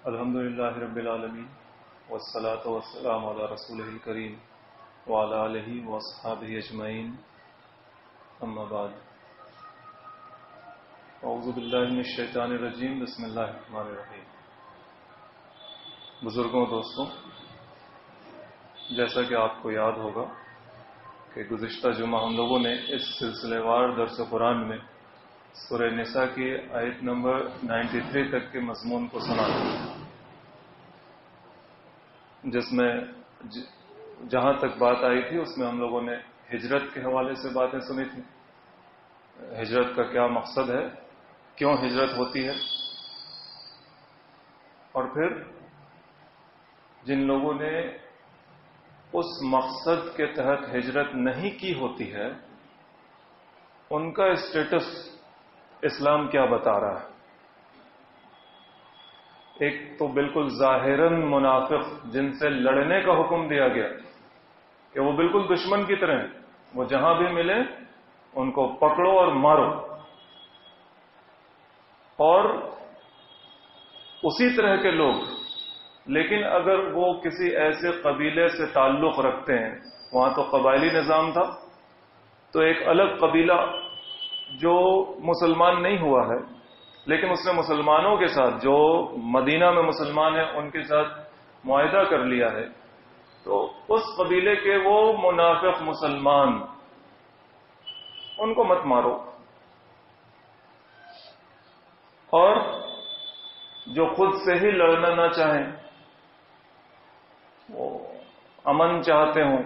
الحمد للہ رب العالمین والصلاة والسلام علی رسولہ الکریم وعلی آلہ واصحابہ اجمعین اما بعد اعوذ باللہ من الشیطان الرجیم بسم اللہ الرحمن الرحیم۔ بزرگوں دوستوں، جیسا کہ آپ کو یاد ہوگا کہ گزشتہ جمعہ ہم لوگوں نے اس سلسلے وار درس قرآن میں سورہ نساء کی آیت نمبر 93 تک کے مضمون کو سنا، جس میں جہاں تک بات آئی تھی اس میں ہم لوگوں نے ہجرت کے حوالے سے باتیں سنی تھیں۔ ہجرت کا کیا مقصد ہے، کیوں ہجرت ہوتی ہے، اور پھر جن لوگوں نے اس مقصد کے تحت ہجرت نہیں کی ہوتی ہے ان کا اسٹیٹس اسلام کیا بتا رہا ہے۔ ایک تو بالکل ظاہراً منافق جن سے لڑنے کا حکم دیا گیا کہ وہ بالکل دشمن کی طرح ہیں، وہ جہاں بھی ملے ان کو پکڑو اور مارو، اور اسی طرح کے لوگ لیکن اگر وہ کسی ایسے قبیلے سے تعلق رکھتے ہیں، وہاں تو قبائلی نظام تھا، تو ایک الگ قبیلہ جو مسلمان نہیں ہوا ہے لیکن اس نے مسلمانوں کے ساتھ جو مدینہ میں مسلمان ہیں ان کے ساتھ معاہدہ کر لیا ہے، تو اس قبیلے کے وہ منافق مسلمان ان کو مت مارو، اور جو خود سے ہی لڑنا نہ چاہیں، وہ امن چاہتے ہوں،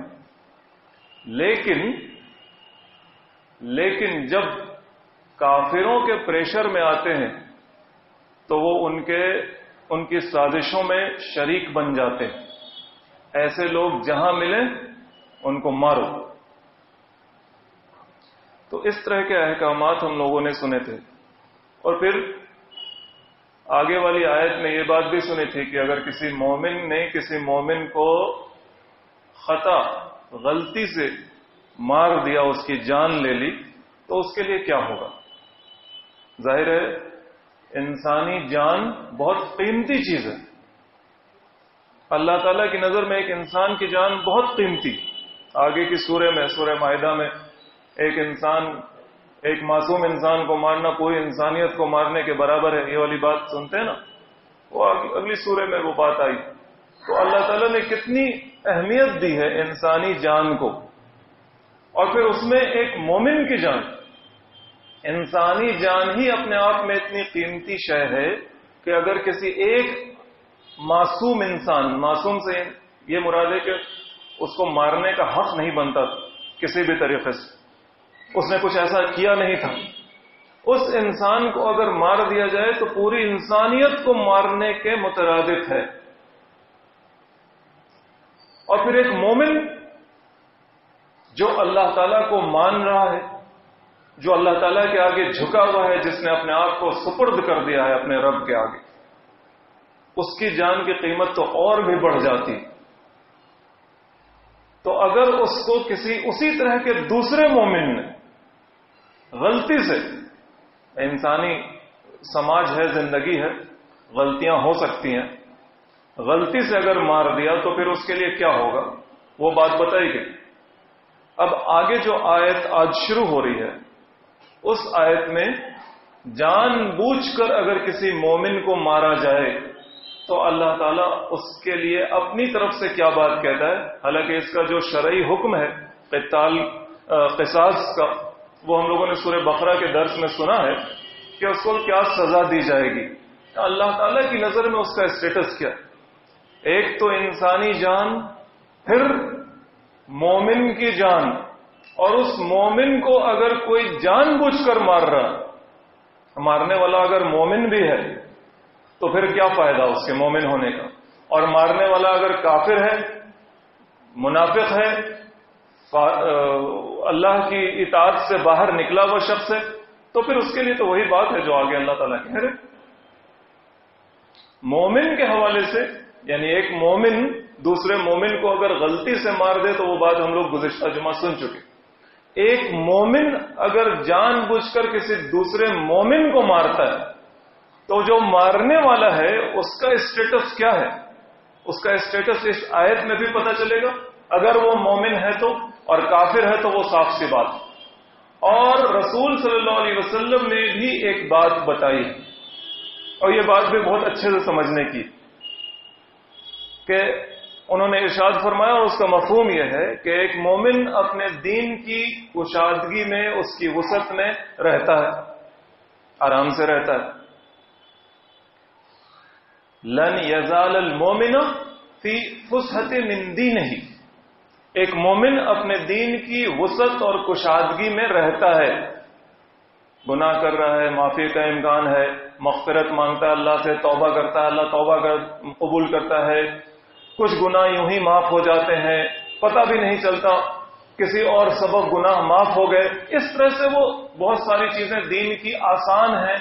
لیکن جب کافروں کے پریشر میں آتے ہیں تو وہ ان کی سازشوں میں شریک بن جاتے ہیں۔ ایسے لوگ جہاں ملیں ان کو مارو۔ تو اس طرح کے احکامات ہم لوگوں نے سنے تھے، اور پھر آگے والی آیت میں یہ بات بھی سنی تھی کہ اگر کسی مومن نے کسی مومن کو خطا غلطی سے مار دیا، اس کی جان لے لی، تو اس کے لیے کیا ہوگا۔ ظاہر ہے انسانی جان بہت قیمتی چیز ہے، اللہ تعالیٰ کی نظر میں ایک انسان کی جان بہت قیمتی۔ آگے کی سورہ میں، سورہ مائدہ میں، ایک معصوم انسان کو مارنا پوری انسانیت کو مارنے کے برابر ہے، یہ والی بات سنتے ہیں نا، وہ اگلی سورہ میں وہ بات آئی۔ تو اللہ تعالیٰ نے کتنی اہمیت دی ہے انسانی جان کو، اور پھر اس میں ایک مومن کی جان، انسانی جان ہی اپنے آپ میں اتنی قیمتی شے ہے کہ اگر کسی ایک معصوم انسان، معصوم سے یہ مراد ہے کہ اس کو مارنے کا حق نہیں بنتا کسی بھی طریقے سے، اس نے کچھ ایسا کیا نہیں تھا، اس انسان کو اگر مار دیا جائے تو پوری انسانیت کو مارنے کے مترادف ہے۔ اور پھر ایک مومن جو اللہ تعالیٰ کو مان رہا ہے، جو اللہ تعالیٰ کے آگے جھکا ہوا ہے، جس نے اپنے آپ کو سپرد کر دیا ہے اپنے رب کے آگے، اس کی جان کی قیمت تو اور بھی بڑھ جاتی۔ تو اگر اس کو اسی طرح کے دوسرے مومن نے غلطی سے، انسانی سماج ہے، زندگی ہے، غلطیاں ہو سکتی ہیں، غلطی سے اگر مار دیا تو پھر اس کے لیے کیا ہوگا، وہ بات بتائی گئی۔ اب آگے جو آیت آج شروع ہو رہی ہے، اس آیت میں جان بوجھ کر اگر کسی مومن کو مارا جائے تو اللہ تعالیٰ اس کے لیے اپنی طرف سے کیا بات کہتا ہے۔ حالانکہ اس کا جو شرعی حکم ہے قصاص کا، وہ ہم لوگوں نے سورہ بقرہ کے درس میں سنا ہے کہ اس کو کیا سزا دی جائے گی۔ اللہ تعالیٰ کی نظر میں اس کا اسٹیٹس کیا، ایک تو انسانی جان، پھر مومن کی جان، اور اس مومن کو اگر کوئی جان بوجھ کر مار رہا، مارنے والا اگر مومن بھی ہے تو پھر کیا فائدہ اس کے مومن ہونے کا، اور مارنے والا اگر کافر ہے، منافق ہے، اللہ کی اطاعت سے باہر نکلا ہوا شخص ہے، تو پھر اس کے لیے تو وہی بات ہے جو آگے اللہ تعالیٰ کہہ رہے۔ مومن کے حوالے سے، یعنی ایک مومن دوسرے مومن کو اگر غلطی سے مار دے تو وہ بات ہم لوگ گزشتہ جمعہ سن چکے۔ ایک مومن اگر جان بوجھ کر کسی دوسرے مومن کو مارتا ہے تو جو مارنے والا ہے اس کا اسٹیٹس کیا ہے؟ اس کا اسٹیٹس اس آیت میں بھی پتہ چلے گا. اگر وہ مومن ہے تو، اور کافر ہے تو وہ صاف سی بات. اور رسول صلی اللہ علیہ وسلم نے بھی ایک بات بتائی، اور یہ بات بھی بہت اچھے سے سمجھنے کی، کہ انہوں نے ارشاد فرمایا، اور اس کا مفہوم یہ ہے کہ ایک مومن اپنے دین کی کشادگی میں، اس کی وسعت میں رہتا ہے، آرام سے رہتا ہے. لن یزال المومن فی فسحۃ من دینہ، ایک مومن اپنے دین کی وسعت اور کشادگی میں رہتا ہے. گناہ کر رہا ہے، معافی کا امکان ہے، مغفرت مانگتا ہے اللہ سے، توبہ کرتا ہے، اللہ توبہ قبول کرتا ہے. کچھ گناہ یوں ہی معاف ہو جاتے ہیں، پتہ بھی نہیں چلتا، کسی اور سبب گناہ معاف ہو گئے. اس طرح سے وہ بہت ساری چیزیں دین کی آسان ہیں،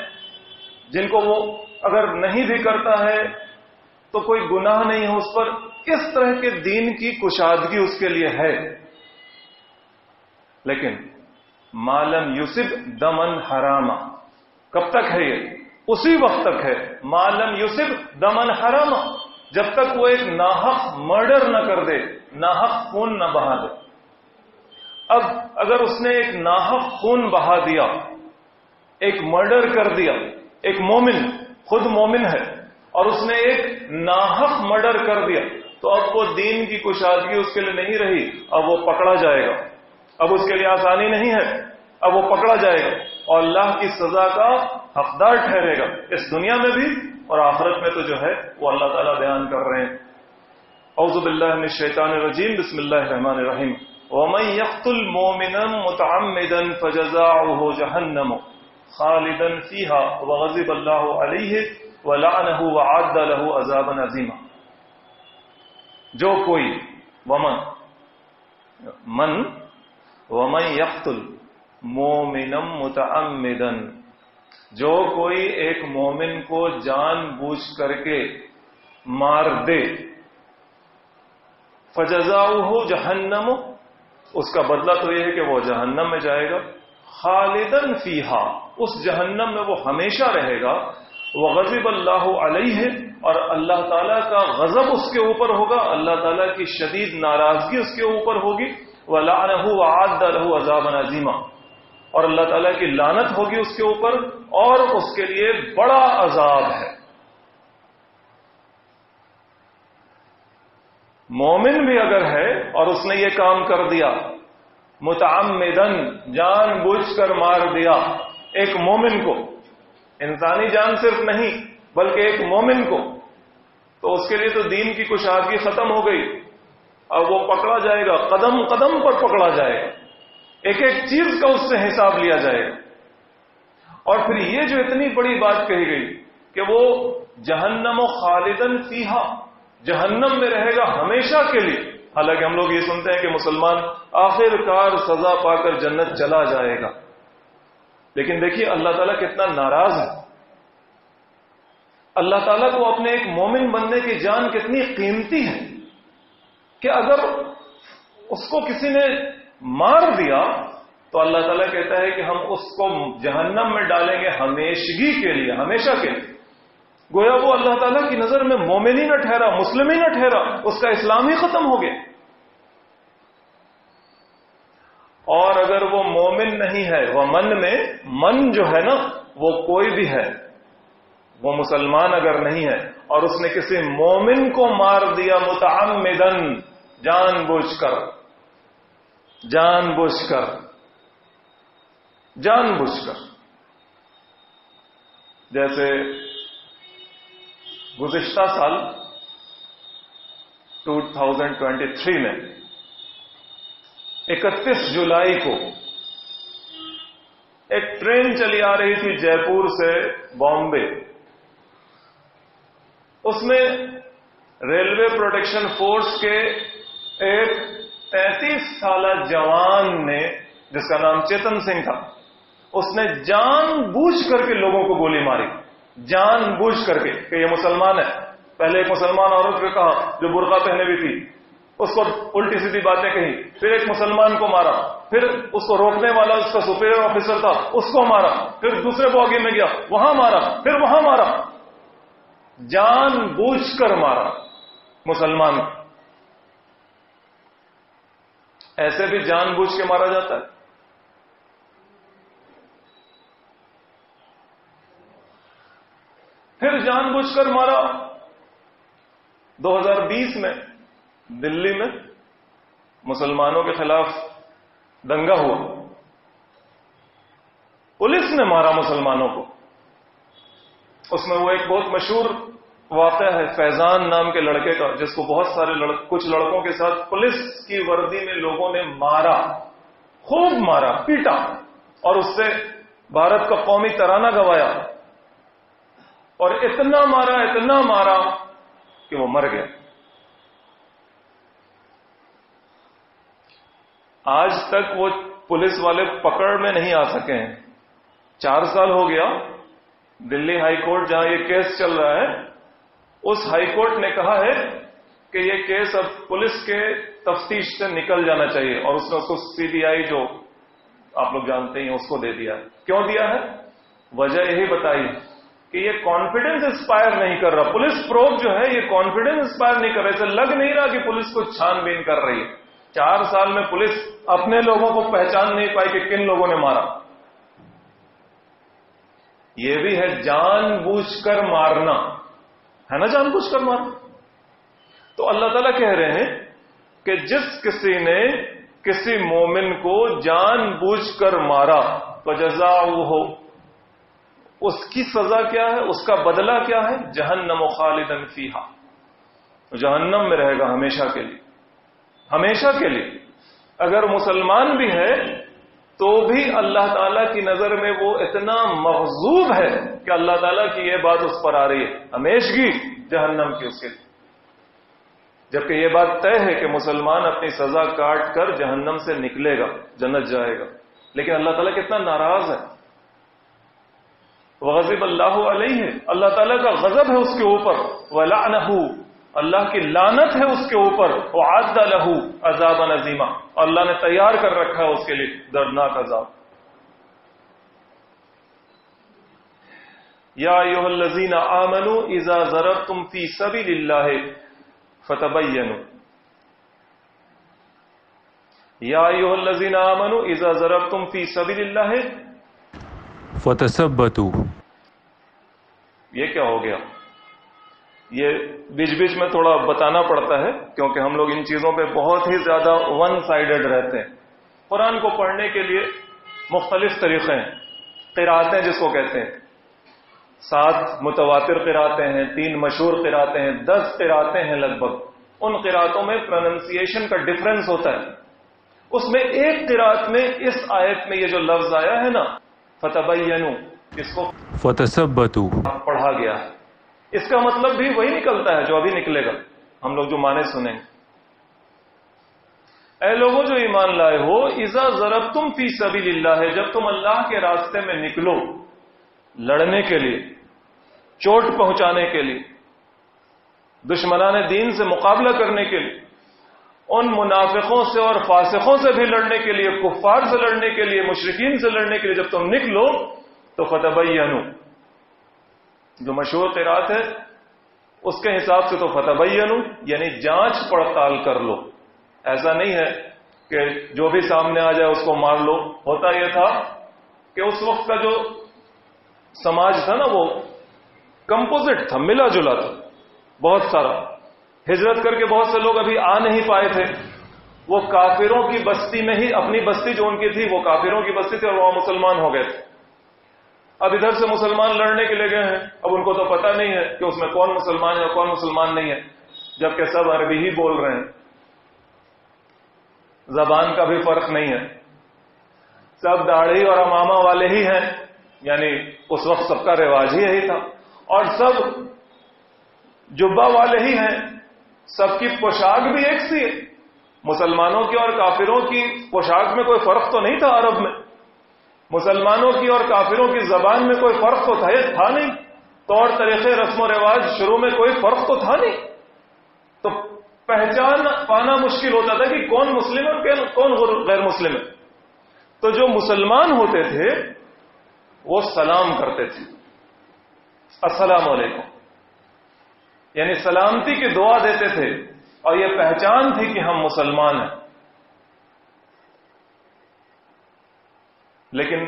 جن کو وہ اگر نہیں بھی کرتا ہے تو کوئی گناہ نہیں ہے اس پر. اس طرح کے دین کی کشادگی اس کے لیے ہے. لیکن مالم یوسف دمن حراما، کب تک ہے یہ؟ اسی وقت تک ہے. مالم یوسف دمن حراما، جب تک وہ ایک ناحق مرڈر نہ کر دے، ناحق خون نہ بہا دے. اب اگر اس نے ایک ناحق خون بہا دیا، ایک مرڈر کر دیا، ایک مومن خود مومن ہے اور اس نے ایک ناحق مرڈر کر دیا، تو اب وہ دین کی کشادگی اس کے لیے نہیں رہی، اب وہ پکڑا جائے گا. اب اس کے لیے آسانی نہیں ہے، اب وہ پکڑا جائے گا اور اللہ کی سزا کا حقدار ٹھہرے گا، اس دنیا میں بھی اور آخرت میں. تو جو ہے وہ اللہ تعالیٰ بیان کر رہے ہیں. اعوذ باللہ من الشیطان الرجیم، بسم اللہ الرحمن الرحیم. وَمَن يَقْتُلْ مُؤْمِنًا مُتَعَمِّدًا فَجَزَاؤُهُ جَهَنَّمُ خَالِدًا فِيهَا وَغَضِبَ اللَّهُ عَلَيْهِ وَلَعَنَهُ وَأَعَدَّ لَهُ عَذَابًا عَظِيمًا. جو کوئی وَمَن يَقْتُلْ مُؤْمِنًا مُتَعَمِّدًا، جو کوئی ایک مومن کو جان بوجھ کر کے مار دے، فَجَزَاؤُهُ جَهَنَّمُ، اس کا بدلہ تو یہ ہے کہ وہ جہنم میں جائے گا. خالدن فیہا، اس جہنم میں وہ ہمیشہ رہے گا. وغضب اللہ علیہ، اور اللہ تعالیٰ کا غضب اس کے اوپر ہوگا، اللہ تعالیٰ کی شدید ناراضگی اس کے اوپر ہوگی. وَلَعْنَهُ وَأَعَدَّ لَهُ عَذَابًا عَظِيمًا، اور اللہ تعالیٰ کی لعنت ہوگی اس کے اوپر اور اس کے لیے بڑا عذاب ہے. مومن بھی اگر ہے اور اس نے یہ کام کر دیا، متعمدن، جان بوجھ کر مار دیا ایک مومن کو، انسانی جان صرف نہیں بلکہ ایک مومن کو، تو اس کے لیے تو دین کی کشادگی ختم ہو گئی. اب وہ پکڑا جائے گا، قدم قدم پر پکڑا جائے گا، ایک ایک چیز کا اس سے حساب لیا جائے گا. اور پھر یہ جو اتنی بڑی بات کہی گئی کہ وہ جہنم خالدن فیہا، جہنم میں رہے گا ہمیشہ کے لیے. حالانکہ ہم لوگ یہ سنتے ہیں کہ مسلمان آخر کار سزا پا کر جنت چلا جائے گا، لیکن دیکھیے اللہ تعالیٰ کتنا ناراض ہے. اللہ تعالیٰ کو اپنے ایک مومن بننے کی جان کتنی قیمتی ہے کہ اگر اس کو کسی نے مار دیا تو اللہ تعالیٰ کہتا ہے کہ ہم اس کو جہنم میں ڈالیں گے ہمیشگی کے لیے، ہمیشہ کے لیے. گویا وہ اللہ تعالیٰ کی نظر میں مومن ہی نہ ٹھہرا، مسلم ہی نہ ٹھہرا، اس کا اسلام ہی ختم ہو گیا. اور اگر وہ مومن نہیں ہے، وہ من جو ہے نا، وہ کوئی بھی ہے، وہ مسلمان اگر نہیں ہے اور اس نے کسی مومن کو مار دیا متعمدن، جان بوجھ کر، جیسے گزشتہ سال 2023 میں 31 جولائی کو ایک ٹرین چلی آ رہی تھی جے پور سے بامبے. اس میں ریلوے پروٹیکشن فورس کے ایک 33 سالہ جوان نے، جس کا نام چیتن سنگھ تھا، اس نے جان بوجھ کر کے لوگوں کو گولی ماری، جان بوجھ کر کے، کہ یہ مسلمان ہے. پہلے ایک مسلمان عورت کو کہا جو برقع پہنے بھی تھی اس کو الٹی سیدھی باتیں کہی، پھر ایک مسلمان کو مارا، پھر اس کو روکنے والا اس کا سپیریئر آفیسر تھا اس کو مارا، پھر دوسرے باغی میں گیا وہاں مارا، پھر وہاں مارا، جان بوجھ کر مارا مسلمان. ایسے بھی جان بوجھ کے مارا جاتا ہے. پھر جان بوجھ کر مارا. 2020 میں دلی میں مسلمانوں کے خلاف دنگا ہوا، پولیس نے مارا مسلمانوں کو. اس میں وہ ایک بہت مشہور واقعہ ہے فیضان نام کے لڑکے کا، جس کو بہت سارے کچھ لڑکوں کے ساتھ پولیس کی وردی میں لوگوں نے مارا، خوب مارا، پیٹا، اور اس سے بھارت کا قومی ترانہ گوایا، اور اتنا مارا کہ وہ مر گیا. آج تک وہ پولیس والے پکڑ میں نہیں آ سکے ہیں. 4 سال ہو گیا. دلی ہائی کورٹ جہاں یہ کیس چل رہا ہے، اس ہائی کورٹ نے کہا ہے کہ یہ کیس اب پولیس کے تفتیش سے نکل جانا چاہیے، اور اس نے اس کو CBI جو آپ لوگ جانتے ہیں اس کو دے دیا. کیوں دیا ہے؟ وجہ یہی بتائی کہ یہ کانفیڈنس انسپائر نہیں کر رہا. پولیس پروب جو ہے یہ کانفیڈنس انسپائر نہیں کر رہا. اسے لگ نہیں رہا کہ پولیس کو چھان بین کر رہی ہے. 4 سال میں پولیس اپنے لوگوں کو پہچان نہیں پائی کہ کن لوگوں نے مارا. یہ بھی ہے جان بوجھ کر مارنا، ہے نا، جان بوجھ کر مارنا. تو اللہ تعالیٰ کہہ رہے ہیں کہ جس کسی نے کسی مومن کو جان بوجھ کر مارا فجزاؤہ، اس کی سزا کیا ہے، اس کا بدلہ کیا ہے؟ جہنم خالدن فیہا، جہنم میں رہے گا ہمیشہ کے لیے، ہمیشہ کے لیے. اگر مسلمان بھی ہے تو بھی اللہ تعالیٰ کی نظر میں وہ اتنا مغضوب ہے کہ اللہ تعالیٰ کی یہ بات اس پر آ رہی ہے، ہمیشگی جہنم کی اس کے لیے. جبکہ یہ بات طے ہے کہ مسلمان اپنی سزا کاٹ کر جہنم سے نکلے گا، جنت جائے گا. لیکن اللہ تعالیٰ کتنا ناراض ہے. وغضب اللہ علیہ، اللہ تعالیٰ کا غضب ہے اس کے اوپر. ولعنہ، اللہ کی لعنت ہے اس کے اوپر. وعد لہ عذابا عظیما، اللہ نے تیار کر رکھا ہے اس کے لیے دردناک عذاب. یا ایھا الذین آمنوا اذا ضربتم فی سبیل اللہ فتبینوا. یا ایھا الذین آمنوا اذا ضربتم فی سبیل اللہ فتثبتوا. یہ کیا ہو گیا؟ یہ بیچ بیچ میں تھوڑا بتانا پڑتا ہے کیونکہ ہم لوگ ان چیزوں پہ بہت ہی زیادہ ون سائیڈڈ رہتے ہیں. قرآن کو پڑھنے کے لیے مختلف طریقے ہیں. قراتیں جس کو کہتے ہیں، 7 متواتر قراتیں ہیں، 3 مشہور قراتیں ہیں، 10 قراتیں ہیں لگ بھگ. ان قراتوں میں پروننسیشن کا ڈفرنس ہوتا ہے. اس میں ایک قرات میں اس آیت میں یہ جو لفظ آیا ہے نا فتبینوا، اس کو فتثبتوا پڑھا گیا ہے. اس کا مطلب بھی وہی نکلتا ہے جو ابھی نکلے گا، ہم لوگ جو معنی سنیں گے. اے لوگوں جو ایمان لائے ہو، اذا ضربتم فی سبیل اللہ، جب تم اللہ کے راستے میں نکلو لڑنے کے لیے، چوٹ پہنچانے کے لیے، دشمنان دین سے مقابلہ کرنے کے لیے، ان منافقوں سے اور فاسقوں سے بھی لڑنے کے لیے، کفار سے لڑنے کے لیے، مشرکین سے لڑنے کے لیے جب تم نکلو تو فتبینوا، جو مشہور قرات ہے اس کے حساب سے تو فتبینوا یعنی جانچ پڑتال کر لو. ایسا نہیں ہے کہ جو بھی سامنے آ جائے اس کو مار لو. ہوتا یہ تھا کہ اس وقت کا جو سماج تھا نا وہ کمپوزٹ تھا، ملا جلا تھا بہت سارا. ہجرت کر کے بہت سے لوگ ابھی آ نہیں پائے تھے. وہ کافروں کی بستی میں ہی، اپنی بستی جو ان کی تھی وہ کافروں کی بستی تھی اور وہاں مسلمان ہو گئے تھے. اب ادھر سے مسلمان لڑنے کے لیے گئے ہیں، اب ان کو تو پتہ نہیں ہے کہ اس میں کون مسلمان ہے اور کون مسلمان نہیں ہے، جبکہ سب عربی ہی بول رہے ہیں. زبان کا بھی فرق نہیں ہے، سب داڑھی اور امامہ والے ہی ہیں، یعنی اس وقت سب کا رواج ہی یہی تھا، اور سب جبہ والے ہی ہیں. سب کی پوشاک بھی ایک سی ہے. مسلمانوں کی اور کافروں کی پوشاک میں کوئی فرق تو نہیں تھا عرب میں. مسلمانوں کی اور کافروں کی زبان میں کوئی فرق تو تھا نہیں. طور طریقے، رسم و رواج، شروع میں کوئی فرق تو تھا نہیں. تو پہچان پانا مشکل ہوتا تھا کہ کون مسلم ہے اور کون غیر مسلم ہے. تو جو مسلمان ہوتے تھے وہ سلام کرتے تھے، السلام علیکم، یعنی سلامتی کی دعا دیتے تھے، اور یہ پہچان تھی کہ ہم مسلمان ہیں. لیکن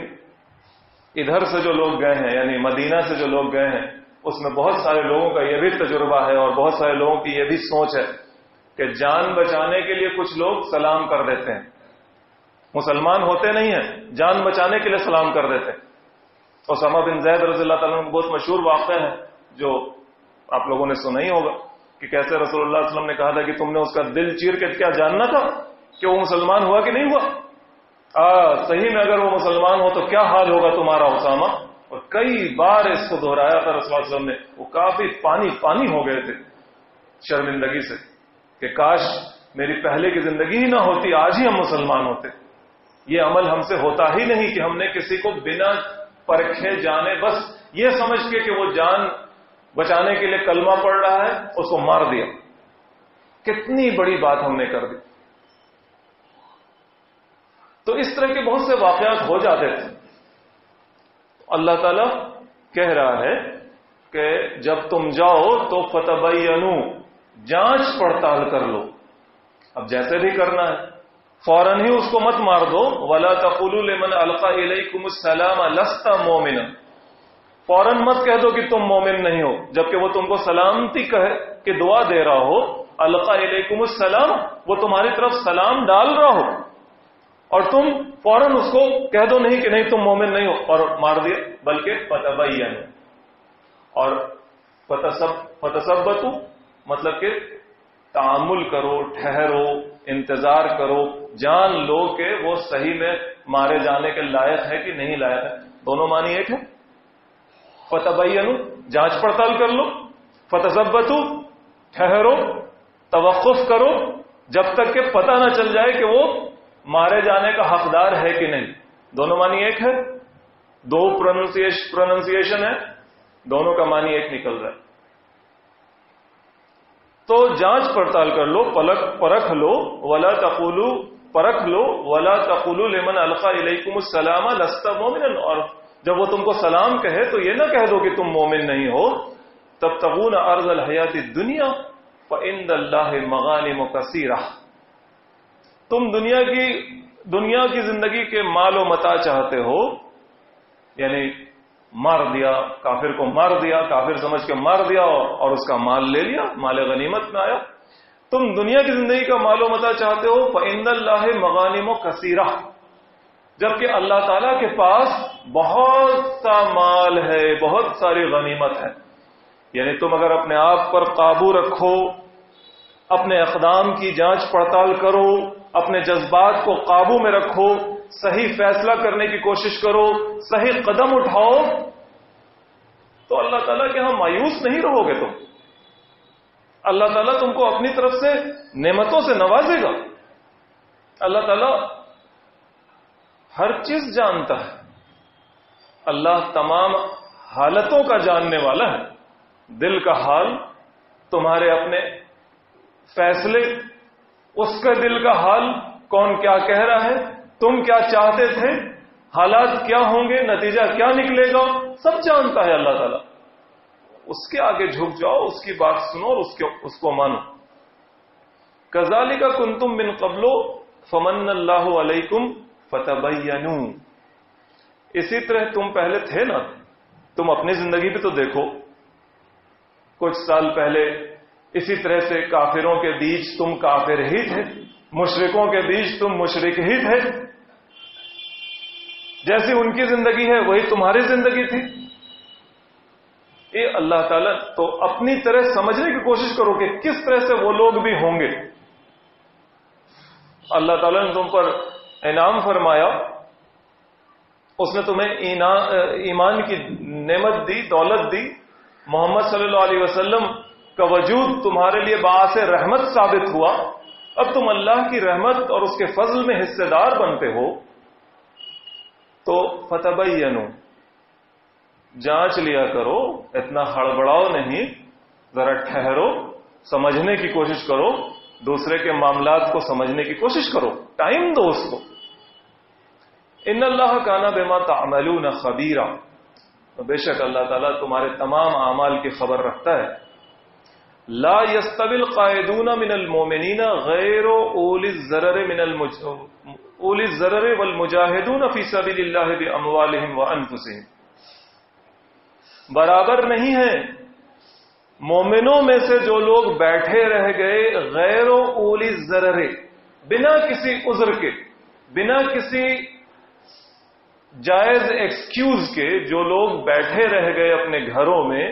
ادھر سے جو لوگ گئے ہیں، یعنی مدینہ سے جو لوگ گئے ہیں، اس میں بہت سارے لوگوں کا یہ بھی تجربہ ہے اور بہت سارے لوگوں کی یہ بھی سوچ ہے کہ جان بچانے کے لیے کچھ لوگ سلام کر دیتے ہیں. مسلمان ہوتے نہیں ہیں، جان بچانے کے لیے سلام کر دیتے ہیں. اسامہ بن زید رضی اللہ تعالیٰ عنہ بہت مشہور واقعہ ہے جو آپ لوگوں نے سنا ہی ہوگا کہ کیسے رسول اللہ صلی اللہ علیہ وسلم نے کہا تھا کہ تم نے اس کا دل چیر کے کیا جاننا تھا کہ وہ مسلمان ہوا کہ نہیں ہوا. صحیح میں اگر وہ مسلمان ہو تو کیا حال ہوگا تمہارا اسامہ. اور کئی بار اس کو دہرایا تھا رسول اللہ صلی اللہ علیہ وسلم نے. وہ کافی پانی ہو گئے تھے شرمندگی سے کہ کاش میری پہلے کی زندگی ہی نہ ہوتی، آج ہی ہم مسلمان ہوتے. یہ عمل ہم سے ہوتا ہی نہیں کہ ہم نے کسی کو بنا پرکھے جانے بس یہ سمجھ کے کہ وہ جان بچانے کے لیے کلمہ پڑھ رہا ہے اس کو مار دیا. کتنی بڑی بات ہم نے کر دی. تو اس طرح کے بہت سے واقعات ہو جاتے تھے. اللہ تعالیٰ کہہ رہا ہے کہ جب تم جاؤ تو فتبینوا، جانچ پڑتال کر لو. اب جیسے بھی کرنا ہے فوراً ہی اس کو مت مار دو. ولا تقولوا لمن القى اليكم السلام لست مؤمنا، فوراً مت کہہ دو کہ تم مومن نہیں ہو جبکہ وہ تم کو سلامتی کہ دعا دے رہا ہو. القى اليكم السلام، وہ تمہاری طرف سلام ڈال رہا ہو اور تم فوراً اس کو کہہ دو نہیں کہ نہیں تم مومن نہیں ہو اور مار دیا. بلکہ فتبینوا، اور فتثبتوا مطلب کہ تعامل کرو، ٹھہرو، انتظار کرو، جان لو کہ وہ صحیح میں مارے جانے کے لائق ہے کہ نہیں لائق ہے. دونوں معنی ایک ہے. فتبینوا جانچ پڑتال کر لو، فتثبتوا ٹھہرو، توقف کرو جب تک کہ پتہ نہ چل جائے کہ وہ مارے جانے کا حقدار ہے کہ نہیں. دونوں معنی ایک ہے. دو پروننسیشن ہے، دونوں کا معنی ایک نکل رہا ہے. تو جانچ پڑتال کر لو، پرکھ لو. ولا تقولوا، پرکھ لو. ولا تقولوا لمن القى اليكم السلام لست مؤمنا، اور جب وہ تم کو سلام کہے تو یہ نہ کہہ دو کہ تم مومن نہیں ہو. تبتغون عرض الحیات الدنیا فعند اللہ مغانم کثیرہ، تم دنیا کی زندگی کے مال و متاع چاہتے ہو، یعنی مار دیا کافر کو، مار دیا کافر سمجھ کے مار دیا اور اس کا مال لے لیا، مال غنیمت میں آیا. تم دنیا کی زندگی کا مال و متاع چاہتے ہو. فعند اللہ مغانم کثیرہ، جبکہ اللہ تعالیٰ کے پاس بہت سا مال ہے، بہت ساری غنیمت ہے. یعنی تم اگر اپنے آپ پر قابو رکھو، اپنے اقدام کی جانچ پڑتال کرو، اپنے جذبات کو قابو میں رکھو، صحیح فیصلہ کرنے کی کوشش کرو، صحیح قدم اٹھاؤ، تو اللہ تعالیٰ کے ہاں مایوس نہیں رہو گے تم. اللہ تعالیٰ تم کو اپنی طرف سے نعمتوں سے نوازے گا. اللہ تعالیٰ ہر چیز جانتا ہے. اللہ تمام حالتوں کا جاننے والا ہے. دل کا حال، تمہارے اپنے فیصلے، اس کا دل کا حال، کون کیا کہہ رہا ہے، تم کیا چاہتے تھے، حالات کیا ہوں گے، نتیجہ کیا نکلے گا، سب جانتا ہے اللہ تعالیٰ. اس کے آگے جھک جاؤ، اس کی بات سنو اور اس کو مانو. کذالک کنتم من قبل فمن اللہ علیکم فتبینوا، اسی طرح تم پہلے تھے نا. تم اپنی زندگی بھی تو دیکھو، کچھ سال پہلے اسی طرح سے کافروں کے بیچ تم کافر ہی تھے، مشرکوں کے بیچ تم مشرک ہی تھے. جیسی ان کی زندگی ہے وہی تمہاری زندگی تھی. یہ اللہ تعالیٰ تو اپنی طرح سمجھنے کی کوشش کرو کہ کس طرح سے وہ لوگ بھی ہوں گے. اللہ تعالیٰ نے تم پر انعام فرمایا، اس نے تمہیں ایمان کی نعمت دی، دولت دی. محمد صلی اللہ علیہ وسلم کا وجود تمہارے لیے باعث رحمت ثابت ہوا. اب تم اللہ کی رحمت اور اس کے فضل میں حصے دار بنتے ہو. تو فتبینوا، جانچ لیا کرو، اتنا ہڑبڑاؤ نہیں، ذرا ٹھہرو، سمجھنے کی کوشش کرو. دوسرے کے معاملات کو سمجھنے کی کوشش کرو، ٹائم دو اس کو۔ ان اللہ کان بما تعملون خبیرا، بے شک اللہ تعالیٰ تمہارے تمام اعمال کی خبر رکھتا ہے۔ لا يستوی القاعدون من المؤمنین غیر اولی الضرر والمجاہدون فی سبیل اللہ باموالہم وانفسہم، برابر نہیں ہے مومنوں میں سے جو لوگ بیٹھے رہ گئے غیر اولی الضرر، بنا کسی عذر کے، بنا کسی جائز ایکسکیوز کے جو لوگ بیٹھے رہ گئے اپنے گھروں میں،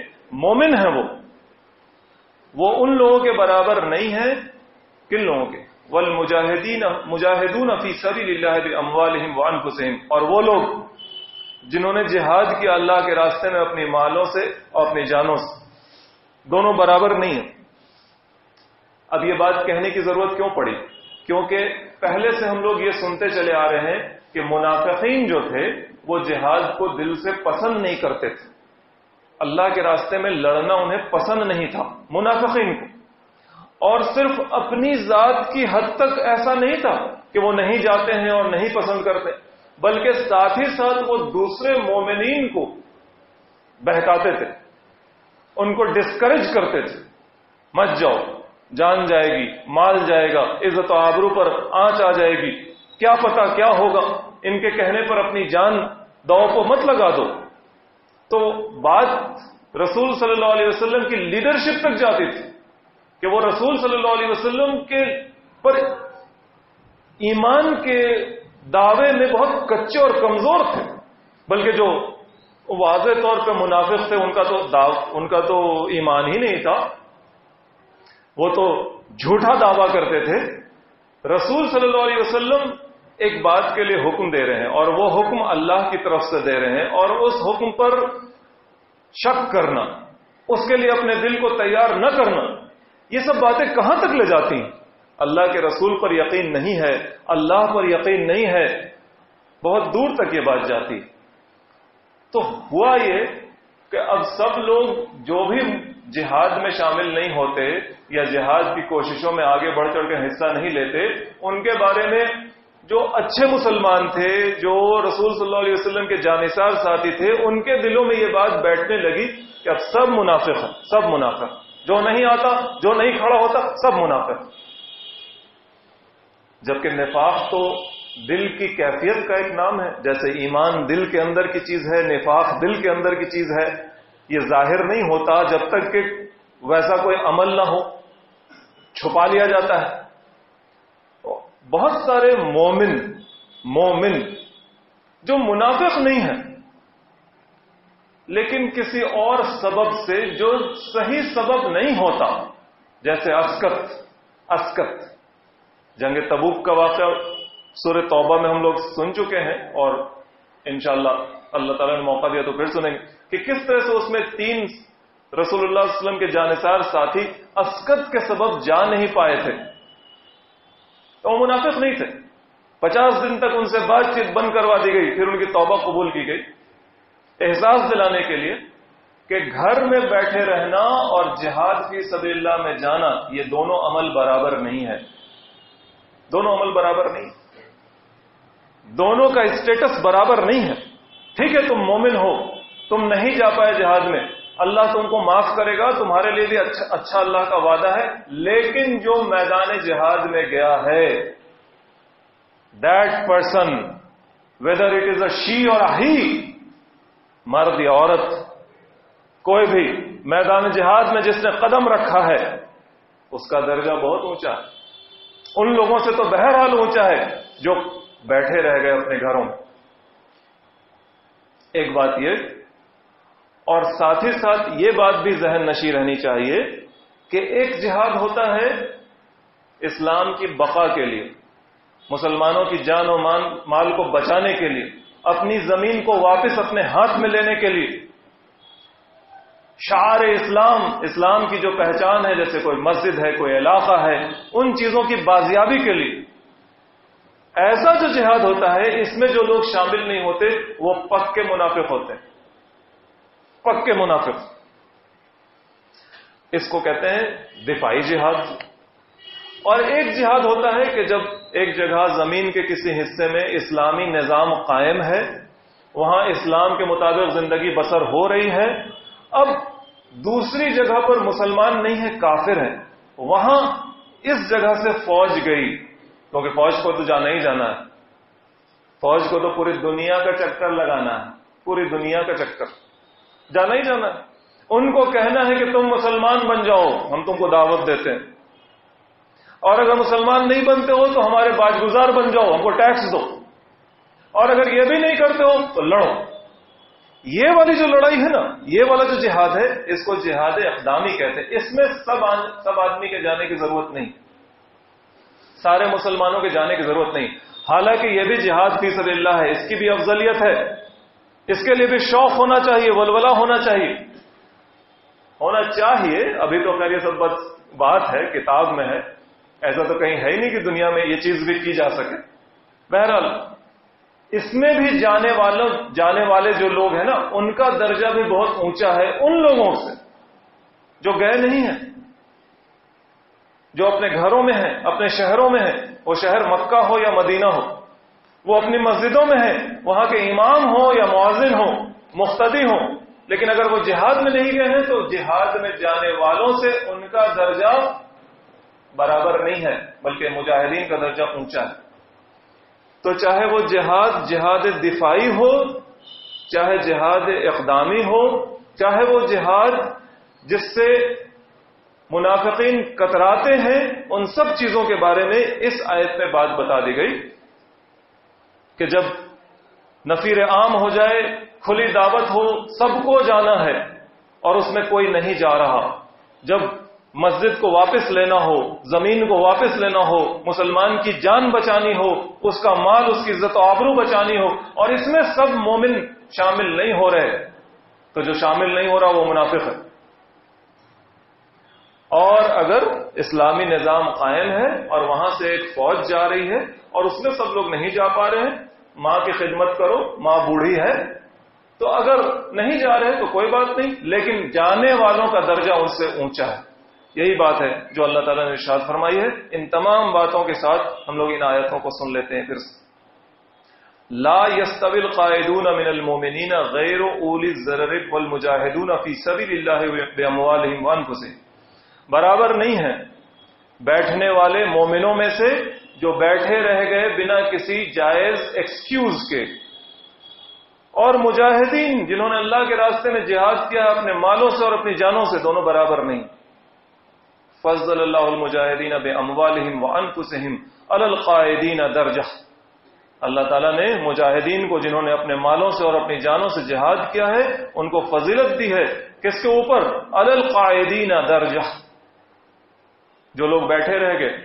مومن ہیں وہ ان لوگوں کے برابر نہیں ہیں۔ کن لوگوں کے؟ مجاہدون فی سبیل اللہ باموالہم وانفسہم، اور وہ لوگ جنہوں نے جہاد کیا اللہ کے راستے میں اپنی مالوں سے اور اپنی جانوں سے، دونوں برابر نہیں ہیں۔ اب یہ بات کہنے کی ضرورت کیوں پڑی؟ کیونکہ پہلے سے ہم لوگ یہ سنتے چلے آ رہے ہیں کہ منافقین جو تھے وہ جہاد کو دل سے پسند نہیں کرتے تھے، اللہ کے راستے میں لڑنا انہیں پسند نہیں تھا منافقین کو، اور صرف اپنی ذات کی حد تک ایسا نہیں تھا کہ وہ نہیں جاتے ہیں اور نہیں پسند کرتے، بلکہ ساتھ ہی ساتھ وہ دوسرے مومنین کو بہکاتے تھے، ان کو ڈسکریج کرتے تھے، مت جاؤ، جان جائے گی، مال جائے گا، عزت و آبرو پر آنچ آ جائے گی، کیا پتا کیا ہوگا، ان کے کہنے پر اپنی جان داؤ کو مت لگا دو۔ تو بات رسول صلی اللہ علیہ وسلم کی لیڈرشپ تک جاتی تھی کہ وہ رسول صلی اللہ علیہ وسلم کے پر ایمان کے دعوے میں بہت کچے اور کمزور تھے، بلکہ جو واضح طور پہ منافق تھے ان کا تو ایمان ہی نہیں تھا، وہ تو جھوٹا دعویٰ کرتے تھے۔ رسول صلی اللہ علیہ وسلم ایک بات کے لیے حکم دے رہے ہیں، اور وہ حکم اللہ کی طرف سے دے رہے ہیں، اور اس حکم پر شک کرنا، اس کے لیے اپنے دل کو تیار نہ کرنا، یہ سب باتیں کہاں تک لے جاتی ہیں؟ اللہ کے رسول پر یقین نہیں ہے، اللہ پر یقین نہیں ہے، بہت دور تک یہ بات جاتی۔ تو ہوا یہ کہ اب سب لوگ جو بھی جہاد میں شامل نہیں ہوتے یا جہاد کی کوششوں میں آگے بڑھ چڑھ کے حصہ نہیں لیتے، ان کے بارے میں جو اچھے مسلمان تھے، جو رسول صلی اللہ علیہ وسلم کے جانثار ساتھی تھے، ان کے دلوں میں یہ بات بیٹھنے لگی کہ اب سب منافق ہیں، سب منافق، جو نہیں آتا، جو نہیں کھڑا ہوتا، سب منافق۔ جبکہ نفاق تو دل کی کیفیت کا ایک نام ہے، جیسے ایمان دل کے اندر کی چیز ہے، نفاق دل کے اندر کی چیز ہے، یہ ظاہر نہیں ہوتا جب تک کہ ویسا کوئی عمل نہ ہو، چھپا لیا جاتا ہے۔ بہت سارے مومن جو منافق نہیں ہیں، لیکن کسی اور سبب سے جو صحیح سبب نہیں ہوتا، جیسے اسکت جنگ تبوک کا واقعہ سورہ توبہ میں ہم لوگ سن چکے ہیں، اور انشاءاللہ اللہ تعالیٰ نے موقع دیا تو پھر سنیں گے کہ کس طرح سے اس میں 3 رسول اللہ صلی اللہ علیہ وسلم کے جانثار ساتھی اسکت کے سبب جا نہیں پائے تھے، تو وہ منافق نہیں تھے۔ 50 دن تک ان سے بات چیت بند کروا دی گئی، پھر ان کی توبہ قبول کی گئی، احساس دلانے کے لیے کہ گھر میں بیٹھے رہنا اور جہاد فی سبیل اللہ میں جانا، یہ دونوں عمل برابر نہیں ہے، دونوں عمل برابر نہیں، دونوں کا اسٹیٹس برابر نہیں ہے۔ ٹھیک ہے تم مومن ہو، تم نہیں جا پائے جہاد میں، اللہ تم کو معاف کرے گا، تمہارے لیے بھی اچھا اللہ کا وعدہ ہے، لیکن جو میدان جہاد میں گیا ہے، that person whether it is a she or he, مرد یا عورت، کوئی بھی میدان جہاد میں جس نے قدم رکھا ہے، اس کا درجہ بہت اونچا ہے، ان لوگوں سے تو بہرحال اونچا ہے جو بیٹھے رہ گئے اپنے گھروں میں۔ ایک بات یہ، اور ساتھ ہی ساتھ یہ بات بھی ذہن نشی رہنی چاہیے کہ ایک جہاد ہوتا ہے اسلام کی بقا کے لیے، مسلمانوں کی جان و مال کو بچانے کے لیے، اپنی زمین کو واپس اپنے ہاتھ میں لینے کے لیے، شعار اسلام کی جو پہچان ہے، جیسے کوئی مسجد ہے، کوئی علاقہ ہے، ان چیزوں کی بازیابی کے لیے ایسا جو جہاد ہوتا ہے، اس میں جو لوگ شامل نہیں ہوتے وہ پکے منافق ہوتے ہیں، پکے منافق۔ اس کو کہتے ہیں دفاعی جہاد، اور ایک جہاد ہوتا ہے کہ جب ایک جگہ زمین کے کسی حصے میں اسلامی نظام قائم ہے، وہاں اسلام کے مطابق زندگی بسر ہو رہی ہے، اب دوسری جگہ پر مسلمان نہیں ہے، کافر ہے، وہاں اس جگہ سے فوج گئی، کیونکہ فوج کو تو جانا ہی جانا ہے، فوج کو تو پوری دنیا کا چکر لگانا ہے، پوری دنیا کا چکر جانا ہی جانا ہے۔ ان کو کہنا ہے کہ تم مسلمان بن جاؤ، ہم تم کو دعوت دیتے ہیں، اور اگر مسلمان نہیں بنتے ہو تو ہمارے باجگزار بن جاؤ، ہم کو ٹیکس دو، اور اگر یہ بھی نہیں کرتے ہو تو لڑو۔ یہ والی جو لڑائی ہے نا، یہ والا جو جہاد ہے، اس کو جہاد اقدامی کہتے ہیں۔ اس میں سب آدمی کے جانے کی ضرورت نہیں، سارے مسلمانوں کے جانے کی ضرورت نہیں، حالانکہ یہ بھی جہاد فی سبیل اللہ ہے، اس کی بھی افضلیت ہے، اس کے لیے بھی شوق ہونا چاہیے، ولولہ ہونا چاہیے، ابھی تو خیر یہ سب بات ہے، کتاب میں ہے، ایسا تو کہیں ہے ہی نہیں کہ دنیا میں یہ چیز بھی کی جا سکے۔ بہرحال اس میں بھی جانے والے جو لوگ ہیں نا، ان کا درجہ بھی بہت اونچا ہے ان لوگوں سے جو گئے نہیں ہیں، جو اپنے گھروں میں ہیں، اپنے شہروں میں ہیں، وہ شہر مکہ ہو یا مدینہ ہو، وہ اپنی مسجدوں میں ہیں، وہاں کے امام ہو یا مؤذن ہو، مقتدی ہو، لیکن اگر وہ جہاد میں نہیں گئے ہیں تو جہاد میں جانے والوں سے ان کا درجہ برابر نہیں ہے، بلکہ مجاہدین کا درجہ اونچا ہے۔ تو چاہے وہ جہاد دفاعی ہو، چاہے جہاد اقدامی ہو، چاہے وہ جہاد جس سے منافقین کتراتے ہیں، ان سب چیزوں کے بارے میں اس آیت میں بات بتا دی گئی کہ جب نفیر عام ہو جائے، کھلی دعوت ہو، سب کو جانا ہے اور اس میں کوئی نہیں جا رہا، جب مسجد کو واپس لینا ہو، زمین کو واپس لینا ہو، مسلمان کی جان بچانی ہو، اس کا مال، اس کی عزت و آبرو بچانی ہو، اور اس میں سب مومن شامل نہیں ہو رہے، تو جو شامل نہیں ہو رہا وہ منافق ہے۔ اور اگر اسلامی نظام قائم ہے اور وہاں سے ایک فوج جا رہی ہے اور اس میں سب لوگ نہیں جا پا رہے ہیں، ماں کی خدمت کرو، ماں بوڑھی ہے، تو اگر نہیں جا رہے تو کوئی بات نہیں، لیکن جانے والوں کا درجہ ان سے اونچا ہے۔ یہی بات ہے جو اللہ تعالیٰ نے ارشاد فرمائی ہے۔ ان تمام باتوں کے ساتھ ہم لوگ ان آیتوں کو سن لیتے ہیں پھر سے۔ لا يستوي القاعدون من المؤمنین غیر اولی الضرر والمجاہدون فی سبیل اللہ باموالہم وانفسہم، برابر نہیں ہے بیٹھنے والے مومنوں میں سے جو بیٹھے رہ گئے بنا کسی جائز ایکسکیوز کے، اور مجاہدین جنہوں نے اللہ کے راستے میں جہاد کیا اپنے مالوں سے اور اپنی جانوں سے، دونوں برابر نہیں۔ فضل اللہ المجاہدین باموالہم وانفسہم علی القاعدین درجہ، اللہ تعالیٰ نے مجاہدین کو جنہوں نے اپنے مالوں سے اور اپنی جانوں سے جہاد کیا ہے ان کو فضیلت دی ہے، کس کے اوپر؟ علی القاعدین درجہ، جو لوگ بیٹھے رہ گئے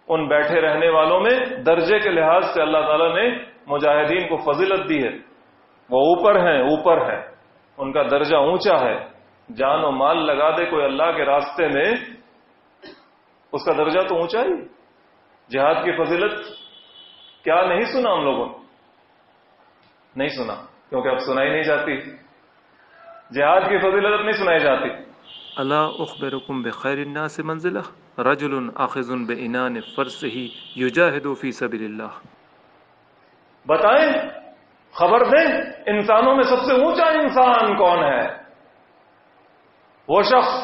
ان بیٹھے رہنے والوں میں درجے کے لحاظ سے اللہ تعالیٰ نے مجاہدین کو فضیلت دی ہے، وہ اوپر ہیں، ان کا درجہ اونچا ہے۔ جان و مال لگا دے کوئی اللہ کے راستے میں، اس کا درجہ تو اونچا ہی۔ جہاد کی فضیلت کیا نہیں سنا ہم لوگوں نے؟ نہیں سنا، کیونکہ اب سنائی نہیں جاتی، جہاد کی فضیلت نہیں سنائی جاتی۔ الا اخبرکم بخیر الناس منزلہ رجل آخذ بعنان فرسہ یجاہد فی سبیل اللہ، بتائیں، خبر دیں، انسانوں میں سب سے اونچا انسان کون ہے؟ وہ شخص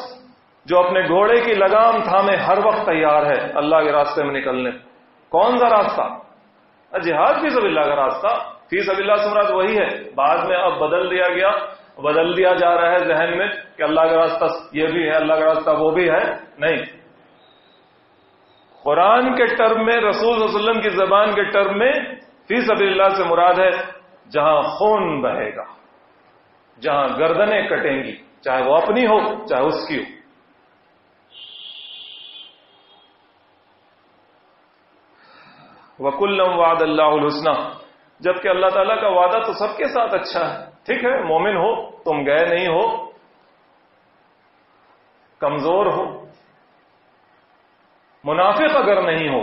جو اپنے گھوڑے کی لگام تھامے ہر وقت تیار ہے اللہ کے راستے میں نکلنے۔ کون سا راستہ؟ جہاد فی سبیل اللہ کا راستہ۔ فی سبیل اللہ سے مراد وہی ہے، بعد میں اب بدل دیا جا رہا ہے ذہن میں کہ اللہ کا راستہ یہ بھی ہے، اللہ کا راستہ وہ بھی ہے، نہیں۔ قرآن کے ٹرم میں، رسول صلی اللہ علیہ وسلم کی زبان کے ٹرم میں فی سبیل اللہ سے مراد ہے جہاں خون بہے گا، جہاں گردنیں کٹیں گی، چاہے وہ اپنی ہو چاہے اس کی ہو۔ وَكُلًّا وَعَدَ اللَّهُ الْحُسْنَى، جبکہ اللہ تعالیٰ کا وعدہ تو سب کے ساتھ اچھا ہے۔ ٹھیک ہے، مومن ہو، تم گئے نہیں ہو، کمزور ہو، منافق اگر نہیں ہو،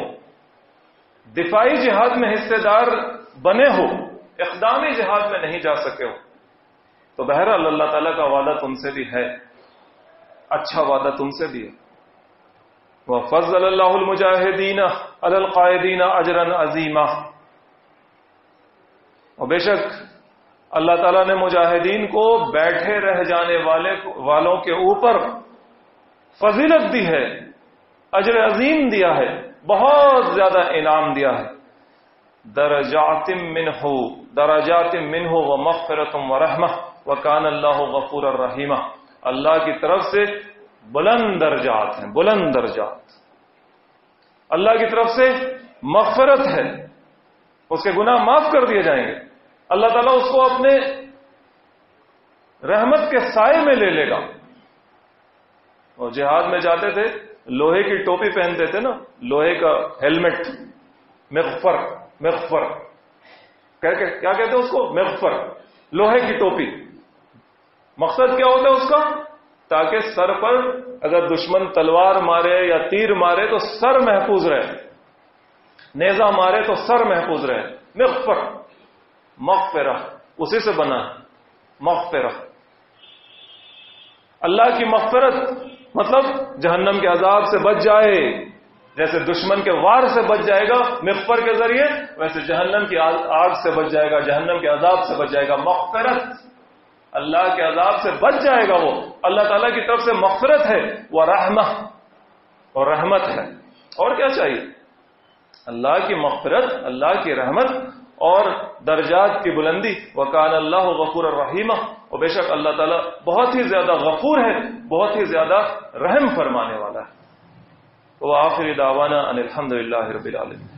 دفاعی جہاد میں حصے دار بنے ہو، اقدامی جہاد میں نہیں جا سکے ہو، تو بہرحال اللہ تعالیٰ کا وعدہ تم سے بھی ہے، اچھا وعدہ تم سے بھی ہے۔ وَفَضَّلَ اللَّهُ الْمُجَاهِدِينَ عَلَى الْقَاعِدِينَ أَجْرًا عَظِيمًا، اور بے شک اللہ تعالیٰ نے مجاہدین کو بیٹھے رہ جانے والوں کے اوپر فضیلت دی ہے، اجر عظیم دیا ہے، بہت زیادہ انعام دیا ہے. درجات منہ ومغفرۃ ورحمہ وکان اللہ غفورا رحیما، اللہ کی طرف سے بلند درجات ہیں، بلند درجات. اللہ کی طرف سے مغفرت ہے، اس کے گناہ معاف کر دیے جائیں گے. اللہ تعالیٰ اس کو اپنے رحمت کے سائے میں لے لے گا. اور جہاد میں جاتے تھے لوہے کی ٹوپی پہنتے تھے نا، لوہے کا ہیلمٹ، مغفر کیا کہتے ہیں اس کو؟ مغفر، لوہے کی ٹوپی. مقصد کیا ہوتا ہے اس کا؟ تاکہ سر پر اگر دشمن تلوار مارے یا تیر مارے تو سر محفوظ رہے، نیزہ مارے تو سر محفوظ رہے. مغفرہ اسی سے بنا ہے، مغفرہ. اللہ کی مغفرت مطلب جہنم کے عذاب سے بچ جائے، جیسے دشمن کے وار سے بچ جائے گا مغفر کے ذریعے، ویسے جہنم کی آگ سے بچ جائے گا، جہنم کے عذاب سے بچ جائے گا. مغفرت، اللہ کے عذاب سے بچ جائے گا. وہ اللہ تعالیٰ کی طرف سے مغفرت ہے، وہ رحمہ اور رحمت ہے. اور کیا چاہیے؟ اللہ کی مغفرت، اللہ کی رحمت اور درجات کی بلندی. وکان اللہ غفور الرحیم، اور بے شک اللہ تعالیٰ بہت ہی زیادہ غفور ہے، بہت ہی زیادہ رحم فرمانے والا ہے. وآخر دعوانا ان الحمد للہ رب العالمین.